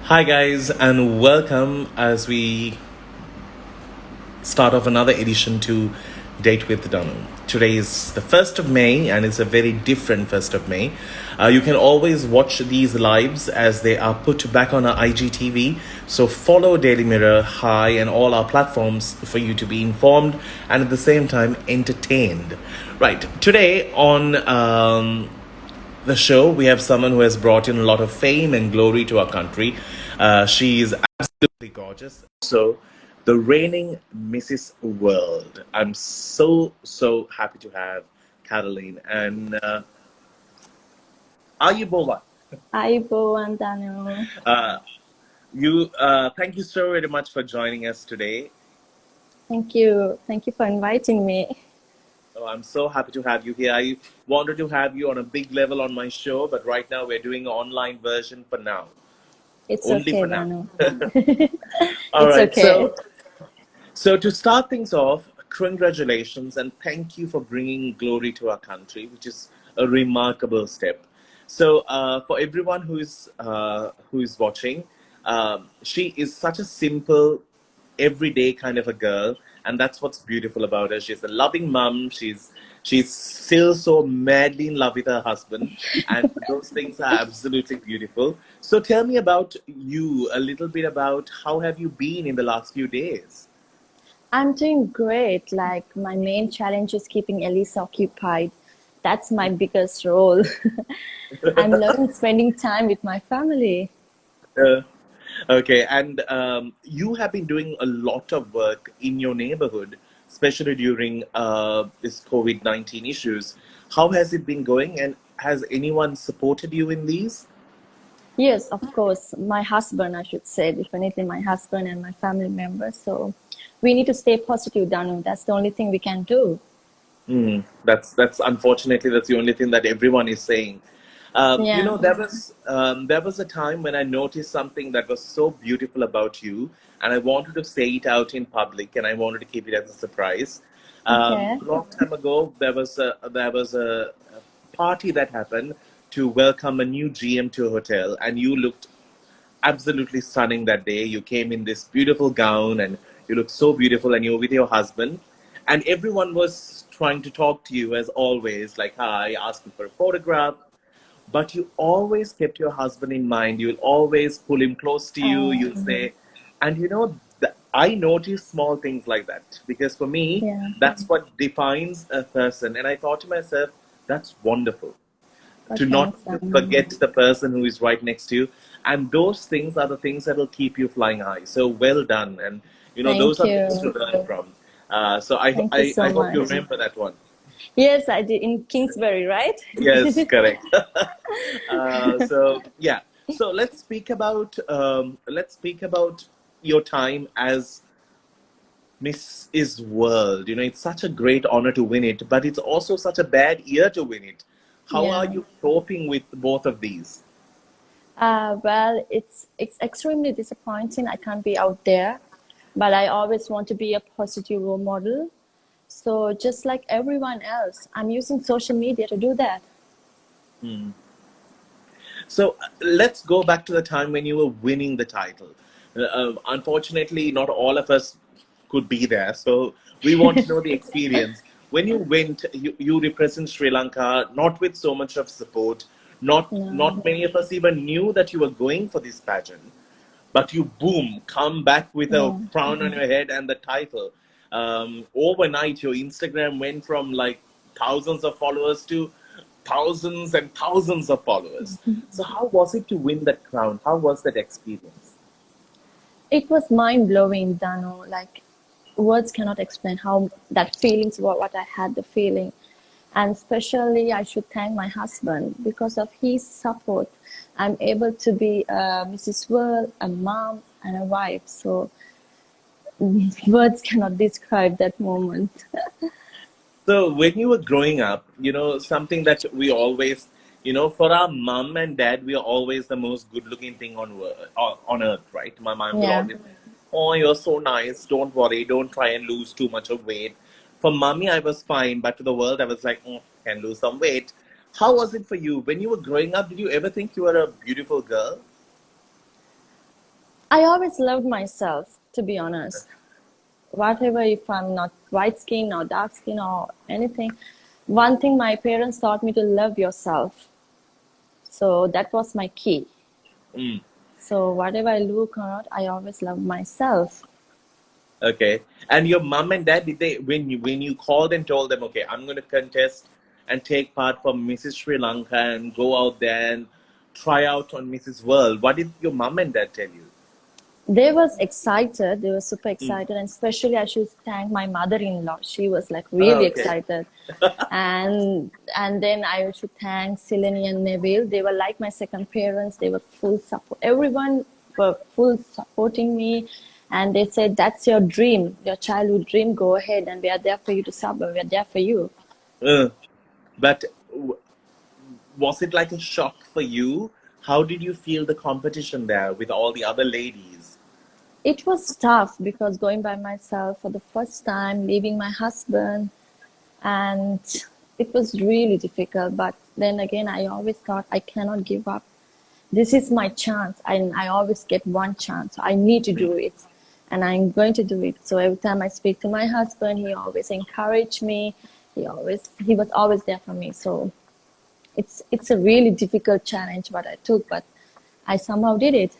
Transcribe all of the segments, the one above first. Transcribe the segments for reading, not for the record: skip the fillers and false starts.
Hi, guys, and welcome as we start off another edition to Date with Danu. Today is the 1st of May, and it's a very different 1st of May. You can always watch these lives as they are put back on our IGTV. So follow Daily Mirror, Hi, and all our platforms for you to be informed and at the same time entertained. Right, today on the show, we have someone who has brought in a lot of fame and glory to our country. She is absolutely gorgeous. So, the reigning Mrs. World. I'm so happy to have Caroline. And are you Bola? Hi, Bo and Danu. Uh, thank you so very much for joining us today. Thank you. Thank you for inviting me. Oh, I'm so happy to have you here. I wanted to have you on a big level on my show, but right now we're doing an online version for now. It's Only okay, for now. Danu. All It's right. okay. So to start things off, congratulations and thank you for bringing glory to our country, which is a remarkable step. So for everyone who is watching, she is such a simple, everyday kind of a girl, and that's what's beautiful about her. She's a loving mom. She's still so madly in love with her husband, and those things are absolutely beautiful. So tell me about you, a little bit about how have you been in the last few days? I'm doing great. Like, my main challenge is keeping Elise occupied. That's my biggest role. I'm loving spending time with my family. Uh, okay, and you have been doing a lot of work in your neighborhood, especially during this COVID-19 issues. How has it been going, and has anyone supported you in these? Yes, of course. My husband, I should say, definitely my husband and my family members. So we need to stay positive, Danu. That's the only thing we can do. That's unfortunately that's the only thing that everyone is saying. Yeah. There was a time when I noticed something that was so beautiful about you, and I wanted to say it out in public, and I wanted to keep it as a surprise. Okay. A long time ago, there was a party that happened to welcome a new GM to a hotel, and you looked absolutely stunning that day. You came in this beautiful gown and you looked so beautiful, and you were with your husband. And everyone was trying to talk to you as always, like, hi, asking for a photograph. But you always kept your husband in mind. You'll always pull him close to you. You'll say, and I notice small things like that because for me, Yeah. that's what defines a person. And I thought to myself, that's wonderful Oh, to not thanks, Danu. forget the person who is right next to you. And those things are the things that will keep you flying high. So well done. And, those Thank are things to you. learn from. So I, Thank you I, so I hope you much. remember that one. Yes, I did in Kingsbury, right? Yes, correct. So yeah. So let's speak about your time as Miss is World. It's such a great honor to win it, but it's also such a bad year to win it. How are Yeah. you coping with both of these? Well, it's extremely disappointing. I can't be out there, but I always want to be a positive role model. So just like everyone else, I'm using social media to do that. So let's go back to the time when you were winning the title. Unfortunately, not all of us could be there, so we want to know the experience. When you went, you represent Sri Lanka, not with so much of support. No. Not many of us even knew that you were going for this pageant, but you boom come back with a Yeah. crown on your head and the title. Overnight, your Instagram went from like thousands of followers to thousands and thousands of followers. So how was it to win that crown? How was that experience? It was mind blowing, Dano. Like, words cannot explain how that feelings what I had the feeling. And especially I should thank my husband because of his support. I'm able to be Mrs. World, a mom, and a wife. So words cannot describe that moment. So when you were growing up, something that we always, for our mom and dad, we are always the most good-looking thing on earth, right? My mom will Yeah. always, oh, you're so nice. Don't worry. Don't try and lose too much of weight. For mommy, I was fine, but to the world, I was like, can lose some weight. How was it for you when you were growing up? Did you ever think you were a beautiful girl? I always loved myself, to be honest. Whatever, if I'm not white skin or dark skin or anything, one thing my parents taught me to love yourself. So that was my key. Mm. So whatever I look or not, I always love myself. Okay. And your mom and dad, did they when you called and told them, okay, I'm going to contest and take part for Mrs. Sri Lanka and go out there and try out on Mrs. World, what did your mom and dad tell you? They was excited. They were super Mm. excited, and especially I should thank my mother-in-law. She was like Oh, really okay. excited, and then I should thank Sileni and Neville. They were like my second parents. They were full support. Everyone were full supporting me, and they said, "That's your dream, your childhood dream. Go ahead, and we are there for you to suffer. We are there for you." Uh, but was it like a shock for you? How did you feel the competition there with all the other ladies? It was tough because going by myself for the first time, leaving my husband, and it was really difficult. But then again, I always thought I cannot give up. This is my chance, and I always get one chance. So I need to do it, and I'm going to do it. So every time I speak to my husband, he always encouraged me. He was always there for me. So it's a really difficult challenge what I took, but I somehow did it.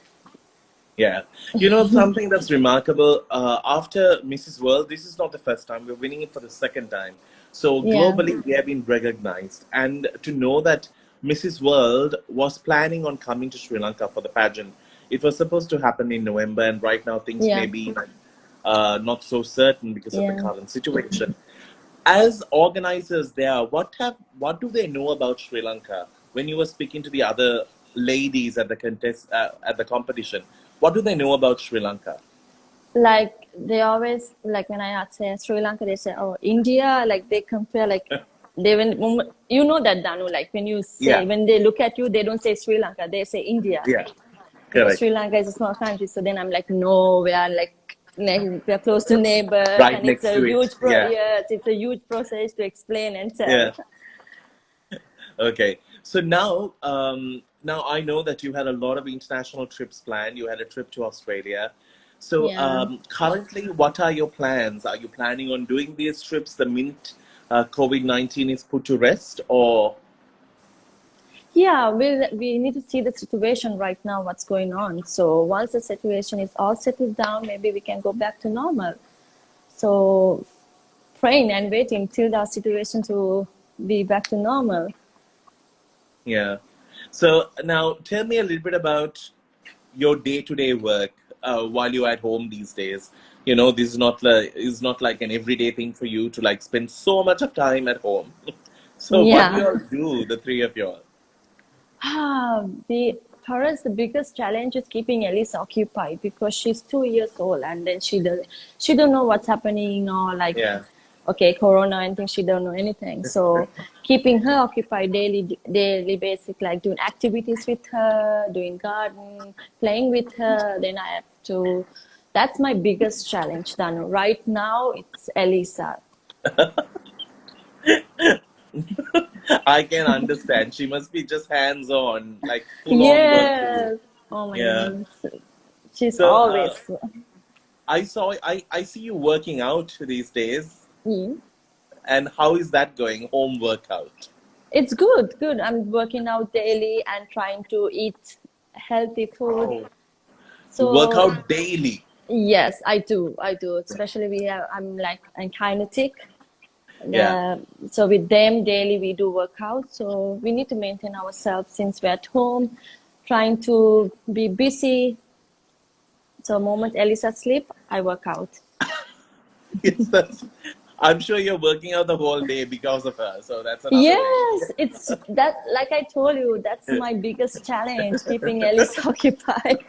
Yeah. You know, something that's remarkable, after Mrs. World, this is not the first time, we're winning it for the second time. So Yeah, globally, we have been recognized. And to know that Mrs. World was planning on coming to Sri Lanka for the pageant, it was supposed to happen in November, and right now things may yeah, be not so certain because of the yeah. current situation. As organizers there, what do they know about Sri Lanka? When you were speaking to the other ladies at the contest at the competition, what do they know about Sri Lanka? Like they always like when I say Sri Lanka, they say, "Oh, India." Like they compare, like they when you know that Danu. Like when you say Yeah, when they look at you, they don't say Sri Lanka, they say India yeah, because correct. Sri Lanka is a small country. So then I'm like, no, we are like we are close to neighbors, Right and it's next a to it. huge Yeah, yes, it's a huge process to explain and tell. yeah. Okay. So now I know that you had a lot of international trips planned. You had a trip to Australia. So Yeah. currently, what are your plans? Are you planning on doing these trips the minute COVID-19 is put to rest, or Yeah, we need to see the situation right now, what's going on. So once the situation is all settled down, maybe we can go back to normal. So praying and waiting till the situation to be back to normal. yeah? So now tell me a little bit about your day-to-day work while you're at home these days. You know, this is not like an everyday thing for you to like spend so much of time at home. So what do you Yeah. all do, the three of you all? The for us the biggest challenge is keeping Elise occupied because she's 2 years old and then she don't know what's happening or like Yeah. okay corona anything she don't know anything. So keeping her occupied daily basic like doing activities with her, doing garden, playing with her. Then I have to. That's my biggest challenge, Danu. Right now it's Elisa. I can understand. She must be just hands-on, like full-on work for you. Yes. Oh my Yeah. goodness. She's So always. I see you working out these days, Mm. and how is that going? Home workout. It's good, good. I'm working out daily and trying to eat healthy food. Wow. You work So out daily. yes, I do. I do. Especially I'm like I'm kinetic. Yeah. So with them daily we do workout. So we need to maintain ourselves since we're at home, trying to be busy. So moment Elisa sleep, I work out. Yes, that's. I'm sure you're working out the whole day because of her. So that's another way. Yes, it's that like I told you, that's my biggest challenge, keeping Elisa occupied.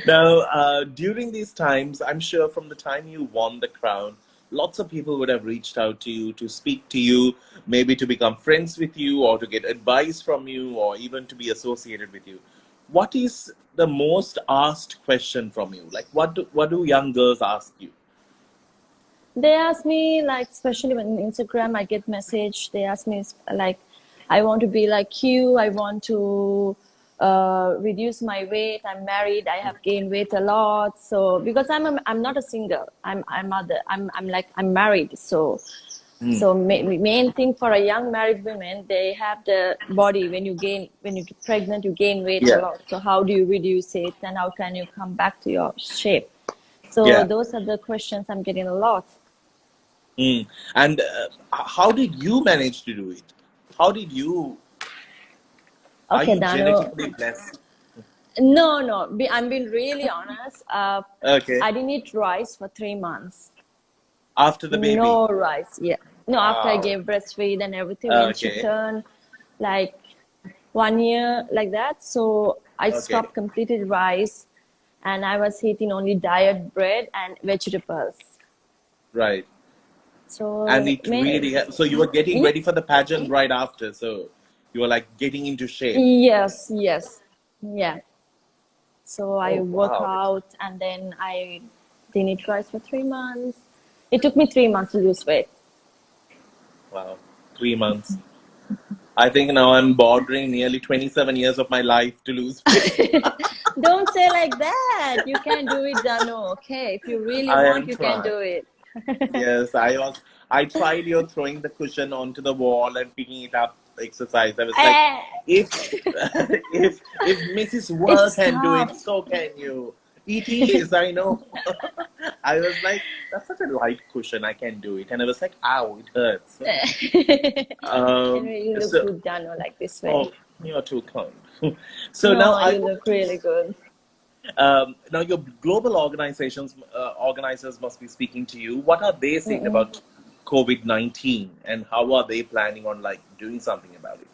Now, during these times, I'm sure from the time you won the crown, lots of people would have reached out to you to speak to you, maybe to become friends with you, or to get advice from you, or even to be associated with you. What is the most asked question from you? Like, what do young girls ask you? They ask me like, especially when Instagram, I get message. They ask me like, I want to be like you. I want to. reduce my weight. I'm married. I have gained weight a lot. So because I'm not a single. I'm married. So main thing for a young married woman, they have the body. When you get pregnant, you gain weight a Yeah. lot. So how do you reduce it, and how can you come back to your shape? So Yeah. those are the questions I'm getting a lot. Mm. And how did you manage to do it? How did you? Are Okay, you Danu. genetically blessed? No, no. I'm being really honest. Okay. I didn't eat rice for 3 months. After the baby. No rice. Yeah. No, after I Wow. gave breastfeed and everything, when she Okay. turned like 1 year like that, so I Okay. stopped completely rice, and I was eating only diet bread and vegetables. Right. And So, it really. So you were getting yeah, ready for the pageant right after. So you were like getting into shape. yes, yes, yeah. So I Oh work wow. out, and then I didn't eat rice for 3 months. It took me 3 months to lose weight. Wow. 3 months. I think now I'm bordering nearly 27 years of my life to lose weight. Don't say like that. You can do it, Dano. Okay, if you really I want, am you can trying. do it. Yes, I tried your throwing the cushion onto the wall and picking it up exercise. I was like, Eh, if if Mrs. World it's can do it, tough. so can you. It is, I know. I was like, that's such a light cushion. I can do it, and I was like, ow, it hurts. Anyway, you look So, good, Dano, like this way. oh, you're too kind. So now No, I you want look to. really good. Now, your global organizers must be speaking to you. What are they saying Mm-mm. about COVID-19, and how are they planning on like doing something about it?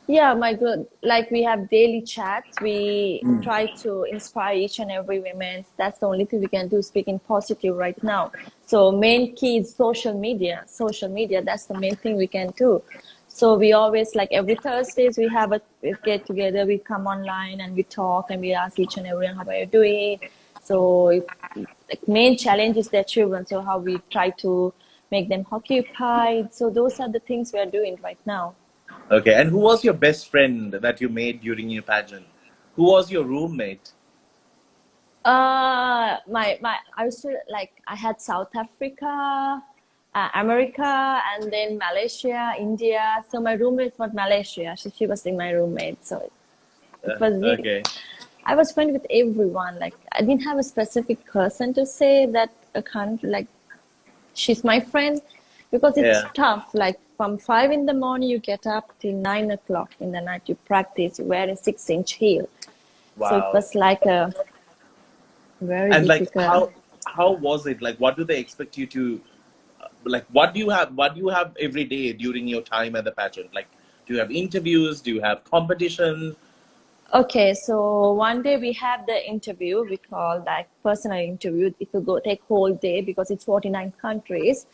Yeah, my good. Like we have daily chats. We try to inspire each and every woman. That's the only thing we can do, speaking positive right now. So main key is social media. Social media, that's the main thing we can do. So we always like every Thursdays we get together, we come online and we talk and we ask each and everyone how are you doing. So if like main challenge is their children, so how we try to make them occupied. So those are the things we are doing right now. Okay, and who was your best friend that you made during your pageant? Who was your roommate? I was like I had South Africa, America, and then Malaysia, India. So my roommate was Malaysia. She was in my roommate. So it was really. Okay, I was friends with everyone. Like I didn't have a specific person to say that a country like she's my friend because it's yeah, tough. Like from 5 in the morning you get up till 9 o'clock in the night you practice. You wear a 6-inch heel. So it wow. was like a very And like, difficult. how was it? Like, what do they expect you to like? What do you have every day during your time at the pageant? Like, do you have interviews? Do you have competition? Okay, so one day we have the interview, we call that personal interview. It will go take whole day because it's 49 countries.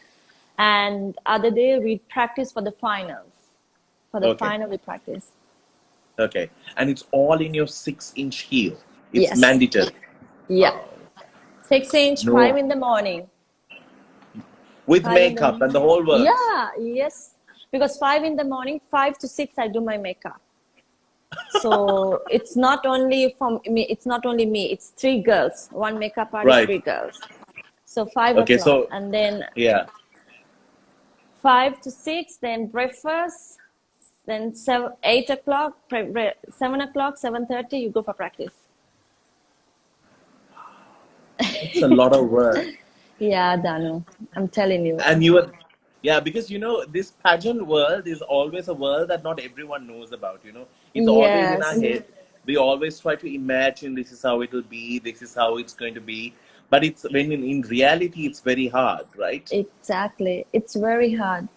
And other day we practice for the finals. For the Okay. final we practice. Okay. And it's all in your 6-inch heel. It's Yes. mandatory. Yeah. Oh, 6-inch, five no. in the morning. With 5 in the makeup and the whole works. yeah, yes. Because 5 in the morning, 5 to 6 I do my makeup. So it's not only from me, it's not only me, it's three girls. One makeup artist, Right. three girls. So five Okay. o'clock, So, and then yeah. 5 to 6, then breakfast, then 8 o'clock, 7 o'clock, 7:30, you go for practice. It's a lot of work. Yeah, Danu, I'm telling you. And you were, yeah, because this pageant world is always a world that not everyone knows about. It's always in our Yes, head. We always try to imagine this is how it will be, this is how it's going to be. But it's when in reality, it's very hard, right? exactly. It's very hard.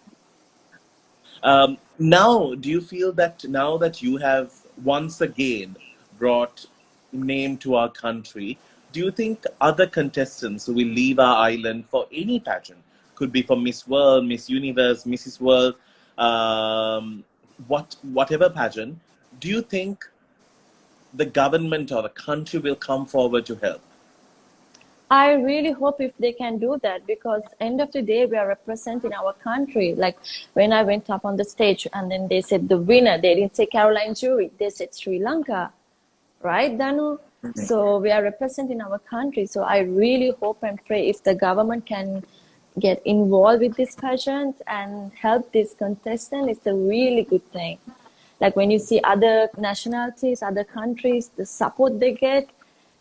Now, do you feel that now that you have once again brought name to our country, do you think other contestants who will leave our island for any pageant, could be for Miss World, Miss Universe, Mrs. World, whatever pageant, do you think the government or the country will come forward to help? I really hope if they can do that, because end of the day we are representing our country. Like when I went up on the stage and then they said the winner, they didn't say Caroline Jurie, they said Sri Lanka, right, Danu? So we are representing our country. So I really hope and pray if the government can get involved with this pageant and help this contestant, it's a really good thing. Like when you see other nationalities, other countries, the support they get,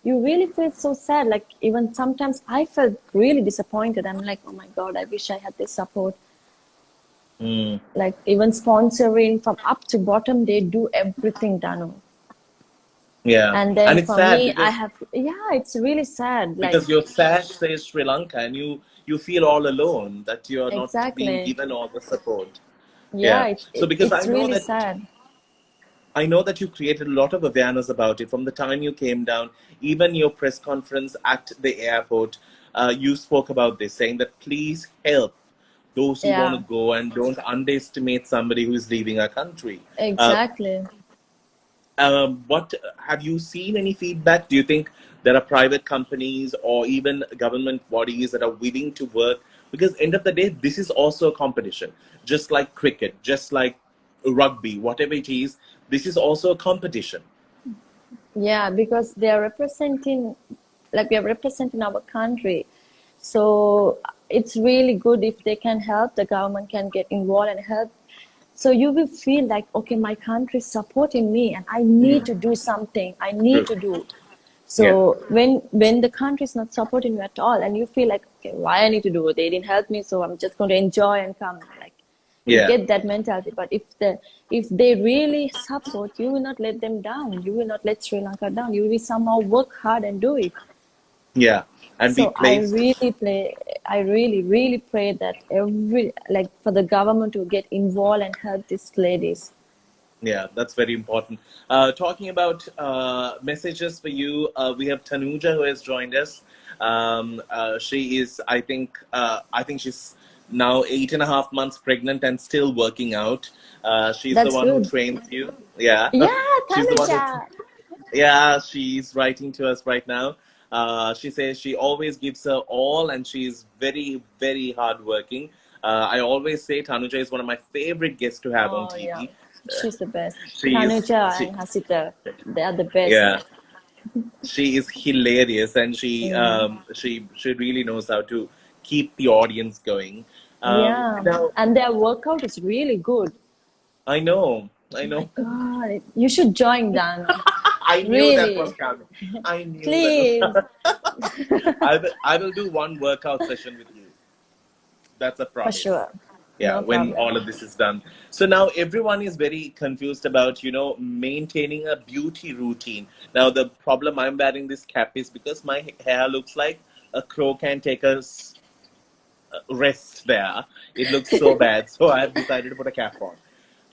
you really feel so sad. Like even sometimes I felt really disappointed. I'm like, oh my God, I wish I had this support. Mm. Like even sponsoring from up to bottom, they do everything, Danu. Yeah, And and then it's for sad me, I have, yeah, it's really sad. Like, because your sash says Sri Lanka, and you feel all alone that you are not being exactly. given all the support. Yeah, Yeah. So because it's really sad. I know that you created a lot of awareness about it from the time you came down, even your press conference at the airport. You spoke about this, saying that please help those who want to Yeah, go and don't underestimate somebody who is leaving our country. Uh, exactly. what have you seen any feedback? Do you think there are private companies or even government bodies that are willing to work? Because end of the day, this is also a competition, just like cricket, just like rugby, whatever it is. This is also a competition. Yeah, because they are representing, like we are representing our country. So it's really good if they can help, the government can get involved and help. So you will feel like, okay, my country is supporting me and I need to do something. I need True. to do. Yeah. So when the country is not supporting you at all, and you feel like, okay, why I need to do it? They didn't help me, so I'm just going to enjoy and come. Like you Yeah. get that mentality. But if they really support, you will not let them down. You will not let Sri Lanka down. You will somehow work hard and do it. Yeah. And be So I placed. really play. I really, really pray that for the government to get involved and help these ladies. Yeah, that's very important. Talking about messages for you, we have Tanuja who has joined us. She is, I think she's now 8.5 months pregnant and still working out. She's the That's one who good. trains you. Yeah, Yeah, she's the one who. Tanuja. Yeah, she's writing to us right now. She says she always gives her all, and she's very, very hardworking. I always say Tanuja is one of my favorite guests to have on Oh yeah, TV. she's the best. She is, Tanuja she, and Hasita, they are the best. yeah, she is hilarious, and Mm. she really knows how to keep the audience going. Yeah, Now, and their workout is really good. I know, I Oh my know. God, you should join Danu. I knew that was Really, coming. I knew that was please. coming. I will do one workout session with you. That's a For promise. sure, Yeah, no when problem. all of this is done. So now everyone is very confused about, maintaining a beauty routine. Now the problem I'm wearing this cap is because my hair looks like a crow can take rest there. It looks so bad. So I have decided to put a cap on.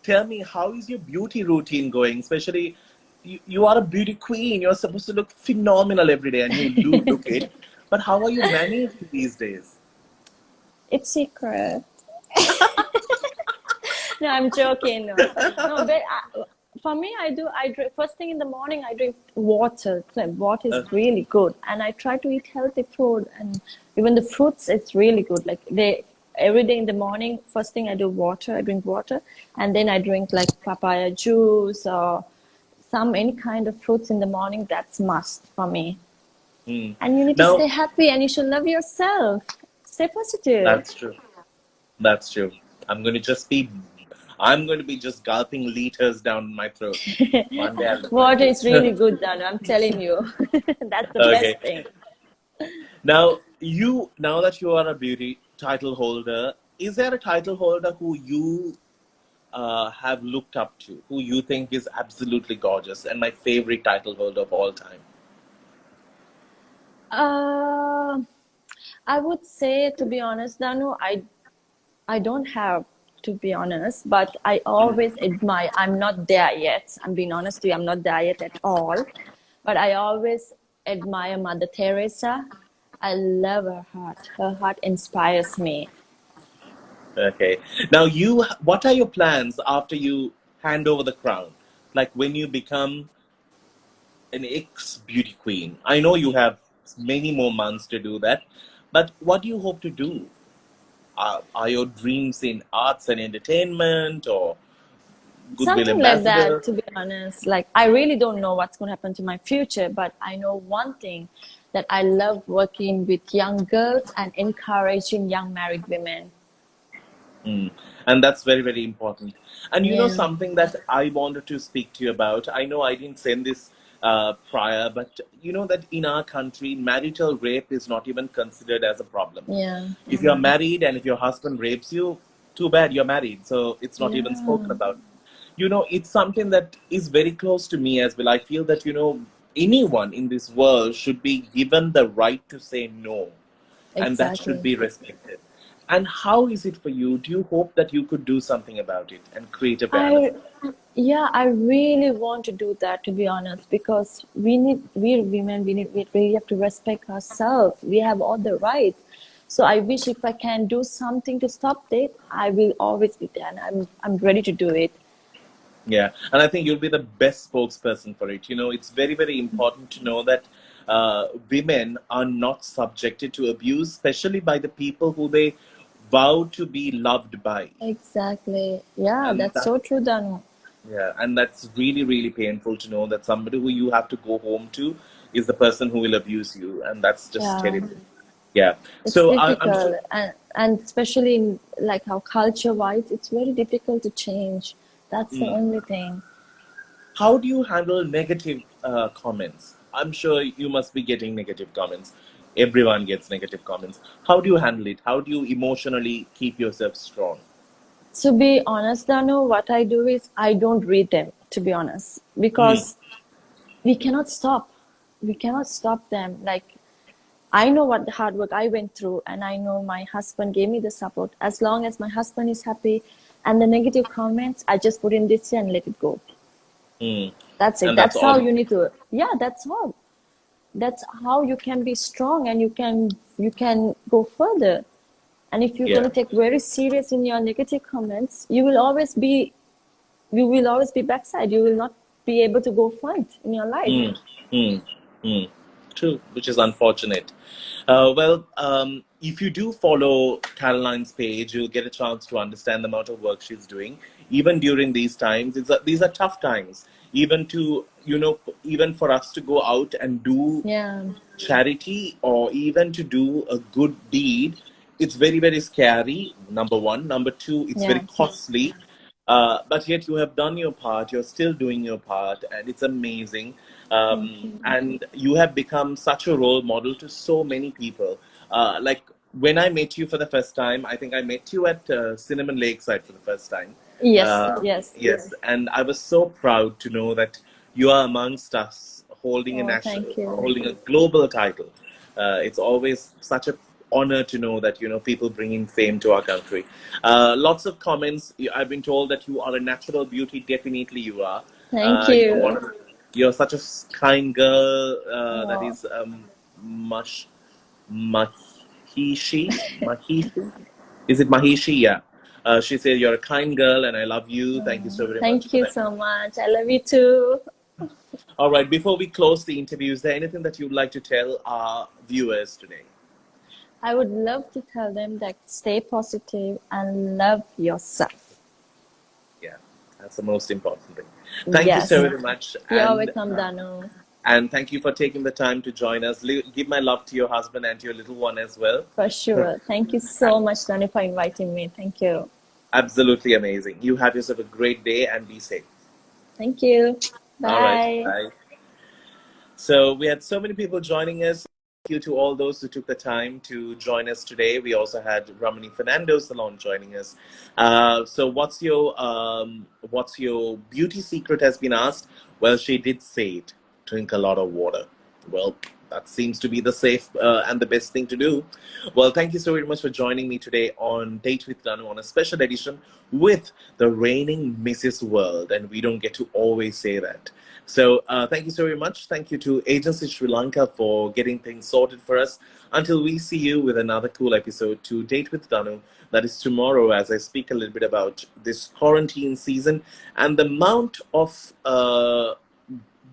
Tell me, how is your beauty routine going? Especially, you are a beauty queen. You're supposed to look phenomenal every day, and you do look it. But how are you managing these days? It's secret. No, I'm joking. No, no, but for me, I drink first thing in the morning. I drink water. Like, water is Uh, really good, and I try to eat healthy food, and even the fruits. It's really good. Like they every day in the morning, first thing I do water. I drink water, and then I drink like papaya juice or any kind of fruits in the morning. That's must for me. hmm. And you need to Now, stay happy, and you should love yourself. Stay positive. that's true. That's true. I'm going to just be, I'm going to be just gulping liters down my throat. One day I'll look like Water is this. really good, Danu. I'm telling you. That's the Okay. best thing. Now that you are a beauty title holder, is there a title holder who you have looked up to, who you think is absolutely gorgeous and my favorite title holder of all time? Uh, I would say, to be honest, Danu, I don't have, to be honest, but I always admire. I'm not there yet. I'm being honest with you. I'm not there yet at all. But I always admire Mother Teresa. I love her heart. Her heart inspires me. Okay. Now, what are your plans after you hand over the crown? Like when you become an ex beauty queen. I know you have many more months to do that. But what do you hope to do? Are your dreams in arts and entertainment or goodwill Something like that, ambassador? to be honest. Like, I really don't know what's going to happen to my future, but I know one thing, that I love working with young girls and encouraging young married women. Mm. And that's very, very important. And you know, Yeah, something that I wanted to speak to you about, I know I didn't send this prior, but you know that in our country, marital rape is not even considered as a problem. yeah, If you're married and if your husband rapes you, too bad, you're married. So it's not even spoken yeah, about. You know, it's something that is very close to me as well. I feel that, you know, anyone in this world should be given the right to say no, and that should exactly. be respected. And how is it for you? Do you hope that you could do something about it and create awareness? I Yeah, I really want to do that, to be honest, because we're women, we really have to respect ourselves. We have all the rights. So I wish if I can do something to stop it, I will always be there, and I'm ready to do it. Yeah, and I think you'll be the best spokesperson for it. You know, it's very, very important to know that women are not subjected to abuse, especially by the people who they vow to be loved by. Exactly. Yeah, And that's that, so true, Danu. yeah, and that's really, really painful to know that somebody who you have to go home to is the person who will abuse you, and that's just Yeah, terrible. Yeah. it's So I'm sure. difficult, and especially in like how culture-wise, it's very difficult to change. That's the Mm. only thing. How do you handle negative comments? I'm sure you must be getting negative comments. Everyone gets negative comments. How do you handle it? How do you emotionally keep yourself strong? To be honest, Danu, what I do is I don't read them, to be honest, Mm, because we cannot stop. We cannot stop them. Like, I know what the hard work I went through, and I know my husband gave me the support. As long as my husband is happy, and the negative comments, I just put in this year and let it go. mm. That's it. And that's That's how all. you need to. Yeah, that's all. That's how you can be strong, and you can go further. And if you're going Yeah. to take very serious in your negative comments, you will always be backside. You will not be able to go front in your life. Mm, mm, mm. True, which is unfortunate. If you do follow Caroline's page, you'll get a chance to understand the amount of work she's doing. Even during these times, these are tough times. Even to, you know, even for us to go out and do Yeah, charity or even to do a good deed, it's very, very scary, number one. Number two, it's very yeah. costly. But yet you have done your part, you're still doing your part, and it's amazing. Thank you. And you have become such a role model to so many people. Like when I met you for the first time, I think I met you at Cinnamon Lakeside for the first time. Yes, yes. Yes, and I was so proud to know that you are amongst us, Oh, thank you. holding a global title. It's always such a honor to know that you know people bringing fame to our country. Lots of comments. I've been told that you are a natural beauty. Definitely, you are. Thank You're one you. of, you're such a kind girl. That Oh, is mush Mahishi. Mahishi. Is it Mahishi? Yeah. She said, "You're a kind girl, and I love you. Thank you so very much thank for you that." so much. I love you too. All right. Before we close the interview, is there anything that you'd like to tell our viewers today? I would love to tell them that stay positive and love yourself. Yeah, that's the most important thing. Thank you so Yes. very much, You're welcome, Danu. and thank you for taking the time to join us. Give my love to your husband and to your little one as well. For sure. Thank you so much, Danu, for inviting me. Thank you. Absolutely amazing. You have yourself a great day and be safe. Thank you. All right. Bye. Bye. So we had so many people joining us. Thank you to all those who took the time to join us today. We also had Ramani Fernando Salon joining us. So what's your beauty secret has been asked? Well, she did say it. Drink a lot of water. Well, that seems to be the safe and the best thing to do. Well, thank you so very much for joining me today on Date with Danu on a special edition with the reigning Mrs. World, and we don't get to always say that. So thank you so very much. Thank you to Agency Sri Lanka for getting things sorted for us. Until we see you with another cool episode to Date with Danu. That is tomorrow as I speak a little bit about this quarantine season and the amount of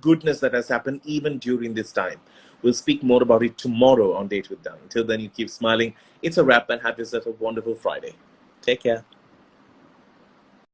goodness that has happened even during this time. We'll speak more about it tomorrow on Date with Danu. Till then, you keep smiling. It's a wrap and have yourself a wonderful Friday. Take care.